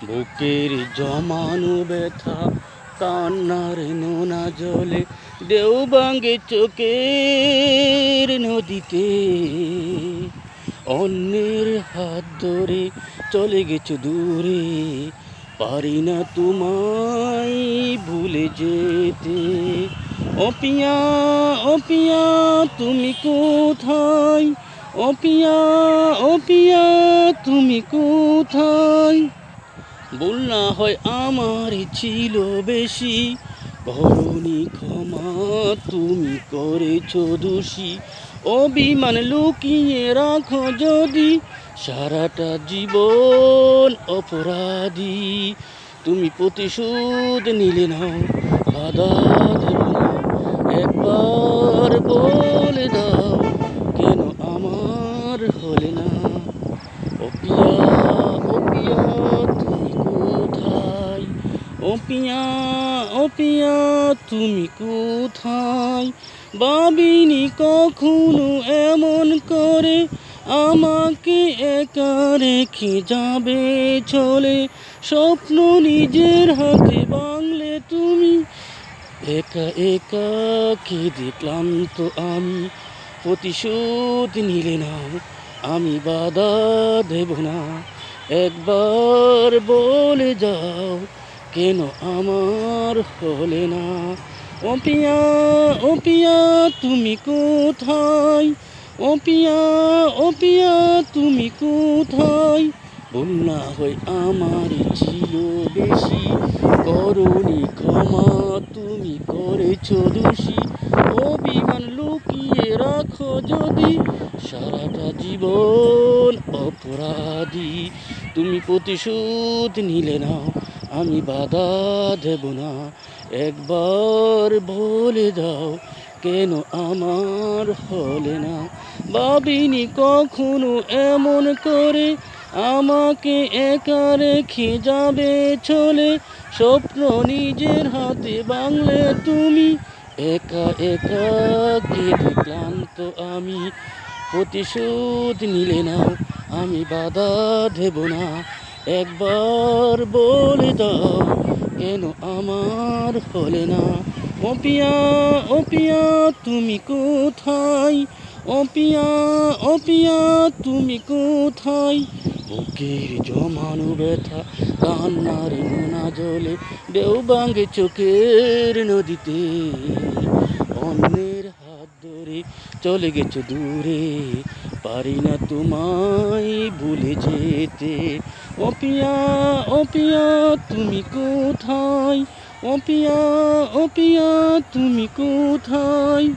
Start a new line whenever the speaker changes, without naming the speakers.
বুকের জমানো ব্যথা কান্নার নোনা জলে ঢেউ ভাঙে চোখের নদীতে। অন্যের হাত ধরে চলে গেছো দূরে, পারি না তোমায় ভুলে যেতে। ও পিয়া, ও পিয়া, তুমি কোথায়? ও পিয়া, ও পিয়া, তুমি কোথায়? ভুল না হয় আমার ছিল বেশি, করনি ক্ষমা, তুমি করেছো দোষী। অভিমান লুকিয়ে রাখো যদি, সারাটা জীবন অপরাধী। তুমি প্রতিশোধ নিলে নাও, বাধা দেব না। একবার বলে দাও, কেন আমার হলে না? ও পিয়া, ও পিয়া, তুমি কোথায়? ও পিয়া, ও পিয়া, তুমি কোথায়? ভাবিনি কখনো এমন করে আমাকে একা রেখে যাবে চলে। স্বপ্ন নিজের হাতে ভাঙলে তুমি, একা একা কেঁদে ক্লান্ত আমি। প্রতিশোধ নিলে নাও, আমি বাধা দেব না। একবার বলে যাও, কেন আমার হলে না? ও পিয়া, ও পিয়া, তুমি কোথায়? ও পিয়া, ও পিয়া, তুমি কোথায়? ভুল না হয় আমার ছিল বেশি, করনি ক্ষমা, তুমি করেছো দোষী। অভিমান লুকিয়ে রাখো যদি, সারাটা জীবন অপরাধী। তুমি প্রতিশোধ নিলে নাও, আমি বাধা দেব না। একবার বলে দাও, কেন আমার হলে না? ভাবিনি কখনো এমন করে আমাকে একা রেখে যাবে চলে। স্বপ্ন নিজের হাতে ভাঙলে তুমি, একা একা কেঁদে ক্লান্ত আমি। প্রতিশোধ নিলে নাও, আমি বাধা দেব না। একবার বলে দাও, কেন আমার হলে না? ও পিয়া, ও পিয়া, তুমি কোথায়? ও পিয়া, ও পিয়া, তুমি কোথায়? বুকের জমানো ব্যথা কান্নার নোনা জলে ঢেউ ভাঙে চোখের নদীতে। অন্যের হাত ধরে চলে গেছো দূরে, পারি না তোমায় ভুলে যেতে। ও পিয়া, ও পিয়া, তুমি কোথায়? ও পিয়া, ও পিয়া, তুমি কোথায়?